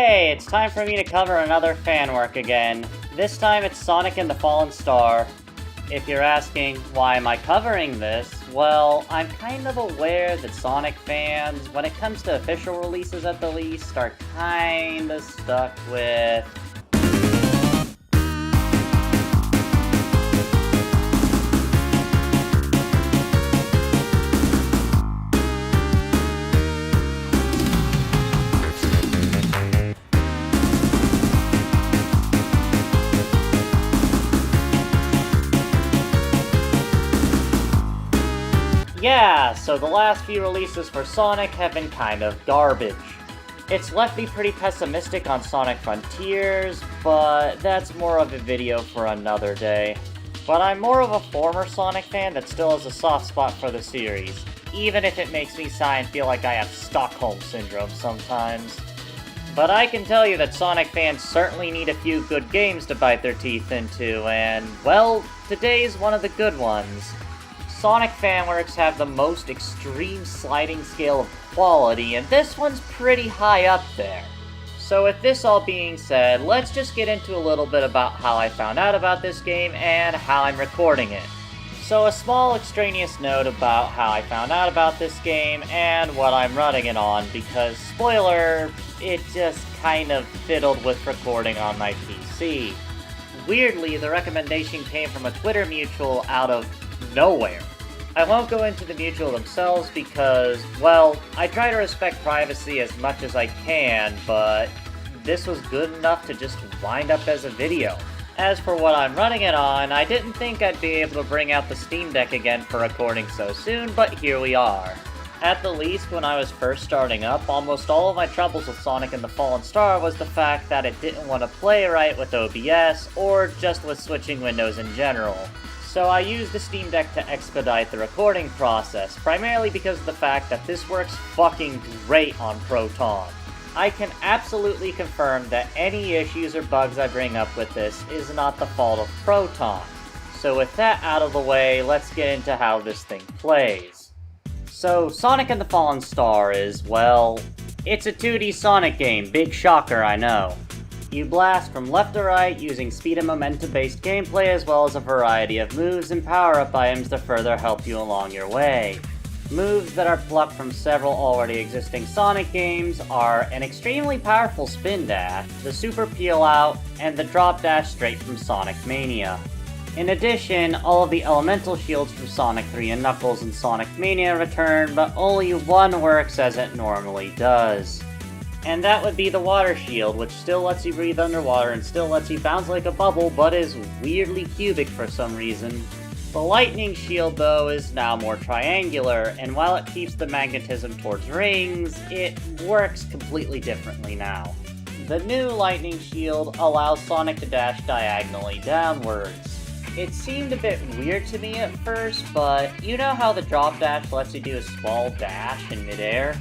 Hey, it's time for me to cover another fan work again. This time it's Sonic and the Fallen Star. If you're asking, why am I covering this? Well, I'm kind of aware that Sonic fans, when it comes to official releases at the least, are kinda stuck with... Yeah, so the last few releases for Sonic have been kind of garbage. It's left me pretty pessimistic on Sonic Frontiers, but that's more of a video for another day. But I'm more of a former Sonic fan that still has a soft spot for the series, even if it makes me sigh and feel like I have Stockholm Syndrome sometimes. But I can tell you that Sonic fans certainly need a few good games to bite their teeth into, and, well, today's one of the good ones. Sonic fanworks have the most extreme sliding scale of quality, and this one's pretty high up there. So with this all being said, let's just get into a little bit about how I found out about this game and how I'm recording it. So a small extraneous note about how I found out about this game and what I'm running it on, because spoiler, it just kind of fiddled with recording on my PC. Weirdly, the recommendation came from a Twitter mutual out of nowhere. I won't go into the mutual themselves because, well, I try to respect privacy as much as I can, but this was good enough to just wind up as a video. As for what I'm running it on, I didn't think I'd be able to bring out the Steam Deck again for recording so soon, but here we are. At the least, when I was first starting up, almost all of my troubles with Sonic and the Fallen Star was the fact that it didn't want to play right with OBS, or just with switching windows in general. So I used the Steam Deck to expedite the recording process, primarily because of the fact that this works fucking great on Proton. I can absolutely confirm that any issues or bugs I bring up with this is not the fault of Proton. So with that out of the way, let's get into how this thing plays. So Sonic and the Fallen Star is, well, it's a 2D Sonic game, big shocker I know. You blast from left to right using speed and momentum-based gameplay as well as a variety of moves and power-up items to further help you along your way. Moves that are plucked from several already existing Sonic games are an extremely powerful spin dash, the super peel out, and the drop dash straight from Sonic Mania. In addition, all of the elemental shields from Sonic 3 and Knuckles and Sonic Mania return, but only one works as it normally does. And that would be the water shield, which still lets you breathe underwater and still lets you bounce like a bubble, but is weirdly cubic for some reason. The lightning shield, though, is now more triangular, and while it keeps the magnetism towards rings, it works completely differently now. The new lightning shield allows Sonic to dash diagonally downwards. It seemed a bit weird to me at first, but you know how the drop dash lets you do a small dash in midair?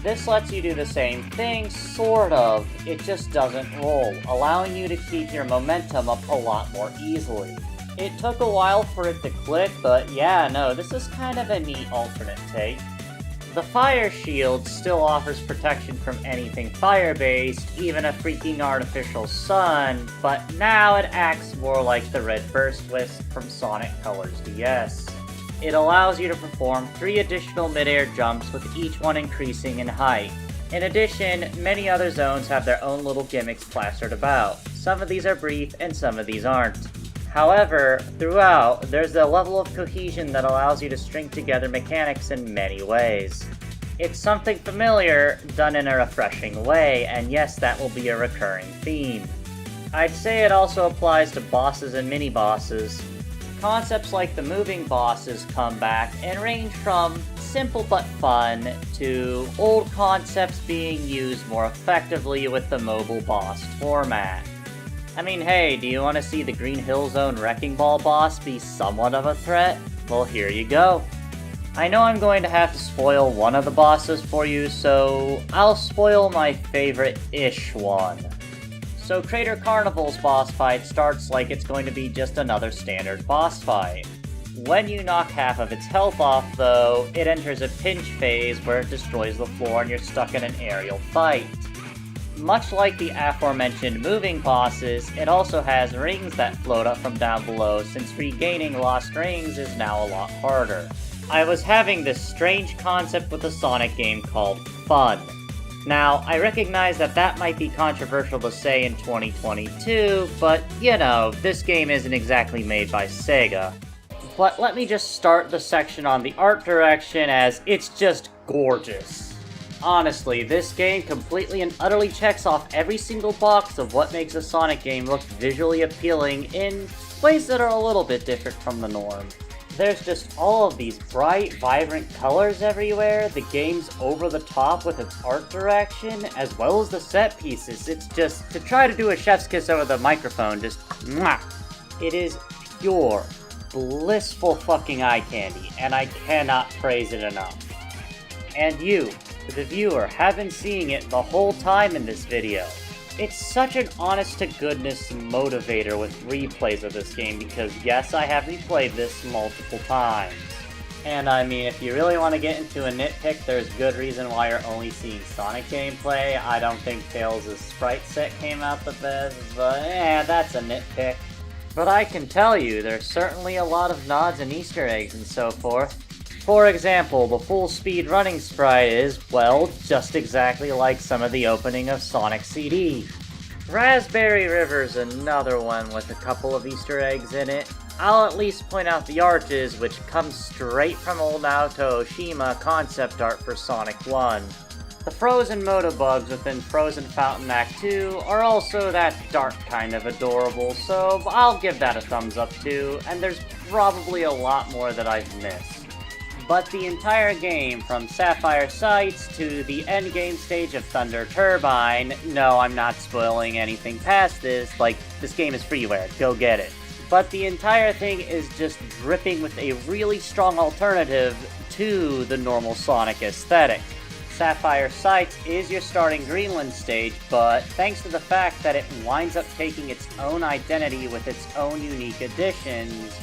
This lets you do the same thing, sort of, it just doesn't roll, allowing you to keep your momentum up a lot more easily. It took a while for it to click, but yeah, no, this is kind of a neat alternate take. The fire shield still offers protection from anything fire-based, even a freaking artificial sun, but now it acts more like the red burst wisp from Sonic Colors DS. It allows you to perform 3 additional mid-air jumps with each one increasing in height. In addition, many other zones have their own little gimmicks plastered about. Some of these are brief and some of these aren't. However, throughout, there's a level of cohesion that allows you to string together mechanics in many ways. It's something familiar, done in a refreshing way, and yes, that will be a recurring theme. I'd say it also applies to bosses and mini-bosses. Concepts like the moving bosses come back and range from simple but fun to old concepts being used more effectively with the mobile boss format. I mean, hey, do you want to see the Green Hill Zone Wrecking Ball boss be somewhat of a threat? Well, here you go. I know I'm going to have to spoil one of the bosses for you, so I'll spoil my favorite-ish one. So Crater Carnival's boss fight starts like it's going to be just another standard boss fight. When you knock half of its health off, though, it enters a pinch phase where it destroys the floor and you're stuck in an aerial fight. Much like the aforementioned moving bosses, it also has rings that float up from down below, since regaining lost rings is now a lot harder. I was having this strange concept with a Sonic game called fun. Now, I recognize that that might be controversial to say in 2022, but you know, this game isn't exactly made by Sega. But let me just start the section on the art direction, as it's just gorgeous. Honestly, this game completely and utterly checks off every single box of what makes a Sonic game look visually appealing in ways that are a little bit different from the norm. There's just all of these bright, vibrant colors everywhere, the game's over the top with its art direction, as well as the set pieces. It's just, to try to do a chef's kiss over the microphone, just mwah! It is pure, blissful fucking eye candy, and I cannot praise it enough. And you, the viewer, have been seeing it the whole time in this video. It's such an honest-to-goodness motivator with replays of this game, because yes, I have replayed this multiple times. And I mean, if you really want to get into a nitpick, there's good reason why you're only seeing Sonic gameplay. I don't think Tails' sprite set came out the best, but that's a nitpick. But I can tell you, there's certainly a lot of nods and Easter eggs and so forth. For example, the full-speed running sprite is, well, just exactly like some of the opening of Sonic CD. Raspberry River's another one with a couple of Easter eggs in it. I'll at least point out the arches, which come straight from old Naoto Oshima concept art for Sonic 1. The frozen Motobugs within Frozen Fountain Act 2 are also that dark kind of adorable, so I'll give that a thumbs up too, and there's probably a lot more that I've missed. But the entire game, from Sapphire Sights to the endgame stage of Thunder Turbine, no, I'm not spoiling anything past this, like, this game is freeware, go get it. But the entire thing is just dripping with a really strong alternative to the normal Sonic aesthetic. Sapphire Sights is your starting Greenland stage, but thanks to the fact that it winds up taking its own identity with its own unique additions,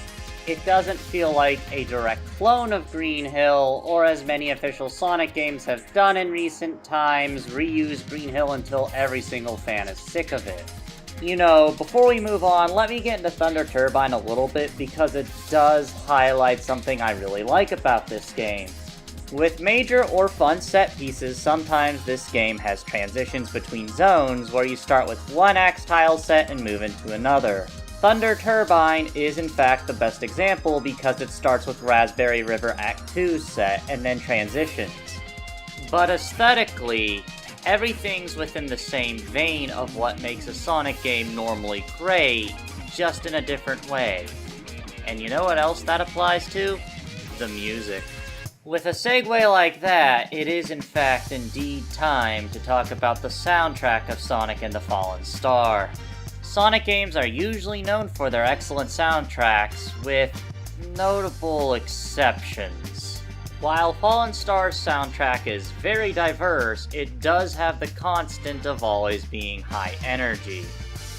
it doesn't feel like a direct clone of Green Hill, or as many official Sonic games have done in recent times, reuse Green Hill until every single fan is sick of it. You know, before we move on, let me get into Thunder Turbine a little bit, because it does highlight something I really like about this game. With major or fun set pieces, sometimes this game has transitions between zones where you start with one axe tile set and move into another. Thunder Turbine is in fact the best example because it starts with Raspberry River Act 2 set and then transitions. But aesthetically, everything's within the same vein of what makes a Sonic game normally great, just in a different way. And you know what else that applies to? The music. With a segue like that, it is in fact indeed time to talk about the soundtrack of Sonic and the Fallen Star. Sonic games are usually known for their excellent soundtracks, with notable exceptions. While Fallen Star's soundtrack is very diverse, it does have the constant of always being high energy.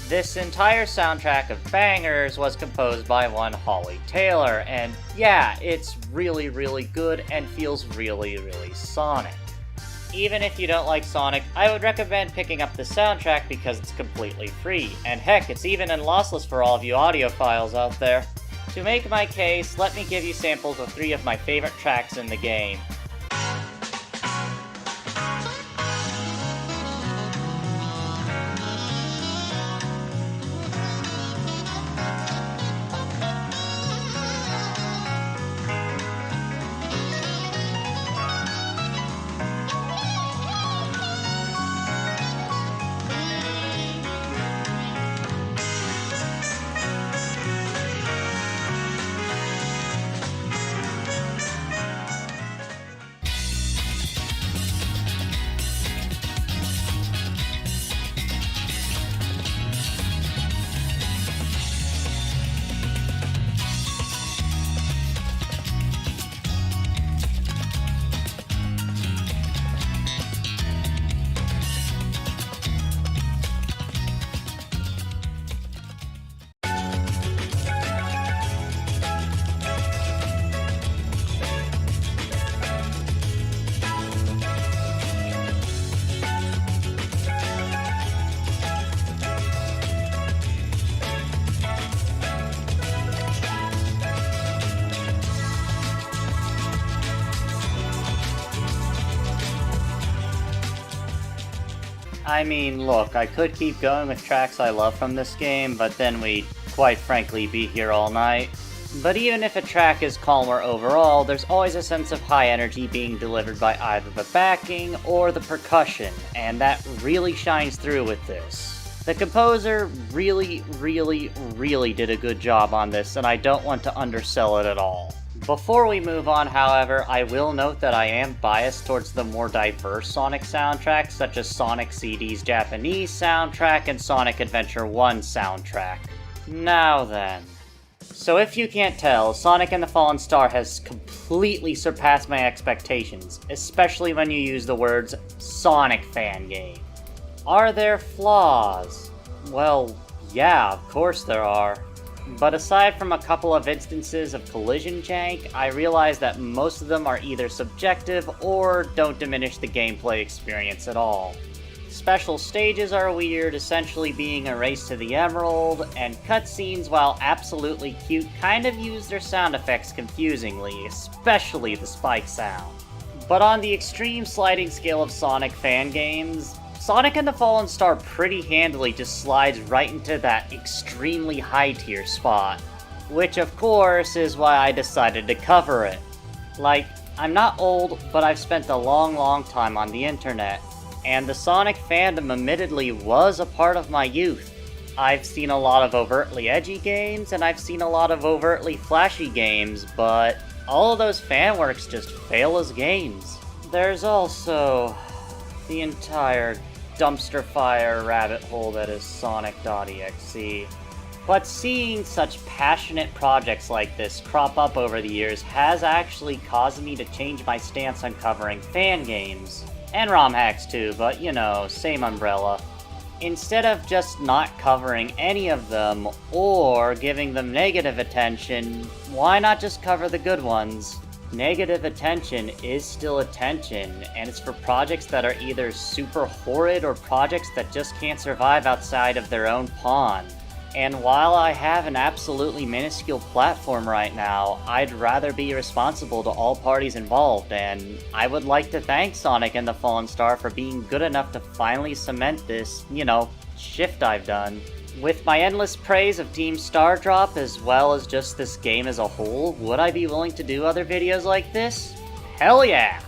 This entire soundtrack of bangers was composed by one Holly Taylor, and yeah, it's really, really good and feels really, really Sonic. Even if you don't like Sonic, I would recommend picking up the soundtrack because it's completely free, and heck, it's even in lossless for all of you audiophiles out there. To make my case, let me give you samples of 3 of my favorite tracks in the game. I mean, look, I could keep going with tracks I love from this game, but then we'd, quite frankly, be here all night. But even if a track is calmer overall, there's always a sense of high energy being delivered by either the backing or the percussion, and that really shines through with this. The composer really did a good job on this, and I don't want to undersell it at all. Before we move on, however, I will note that I am biased towards the more diverse Sonic soundtracks, such as Sonic CD's Japanese soundtrack and Sonic Adventure 1 soundtrack. Now then. So if you can't tell, Sonic and the Fallen Star has completely surpassed my expectations, especially when you use the words Sonic fan game. Are there flaws? Well, yeah, of course there are. But aside from a couple of instances of collision jank, I realize that most of them are either subjective or don't diminish the gameplay experience at all. Special stages are weird, essentially being a race to the Emerald, and cutscenes, while absolutely cute, kind of use their sound effects confusingly, especially the spike sound. But on the extreme sliding scale of Sonic fan games, Sonic and the Fallen Star pretty handily just slides right into that extremely high tier spot. Which of course is why I decided to cover it. Like, I'm not old, but I've spent a long time on the internet, and the Sonic fandom admittedly was a part of my youth. I've seen a lot of overtly edgy games, and I've seen a lot of overtly flashy games, but all of those fan works just fail as games. There's also the entire dumpster fire rabbit hole that is Sonic.exe. But seeing such passionate projects like this crop up over the years has actually caused me to change my stance on covering fan games. And ROM hacks too, but you know, same umbrella. Instead of just not covering any of them, or giving them negative attention, why not just cover the good ones? Negative attention is still attention, and it's for projects that are either super horrid or projects that just can't survive outside of their own pond. And while I have an absolutely minuscule platform right now, I'd rather be responsible to all parties involved, and I would like to thank Sonic and the Fallen Star for being good enough to finally cement this, shift I've done. With my endless praise of Team Stardrop as well as just this game as a whole, would I be willing to do other videos like this? Hell yeah!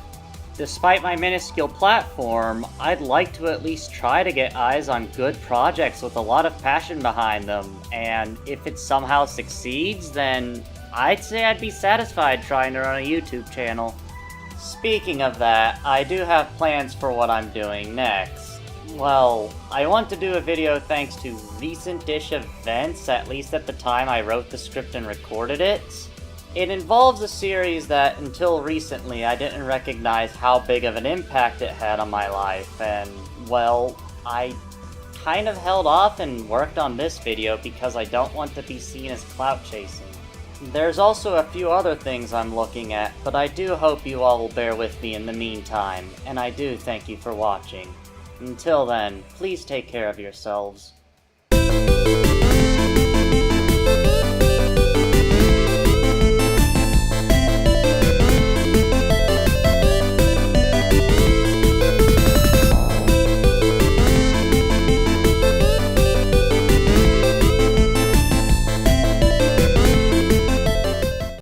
Despite my minuscule platform, I'd like to at least try to get eyes on good projects with a lot of passion behind them, and if it somehow succeeds, then I'd say I'd be satisfied trying to run a YouTube channel. Speaking of that, I do have plans for what I'm doing next. Well, I want to do a video thanks to recent-ish events, at least at the time I wrote the script and recorded it. It involves a series that, until recently, I didn't recognize how big of an impact it had on my life, and, well, I kind of held off and worked on this video because I don't want to be seen as clout chasing. There's also a few other things I'm looking at, but I do hope you all will bear with me in the meantime, and I do thank you for watching. Until then, please take care of yourselves.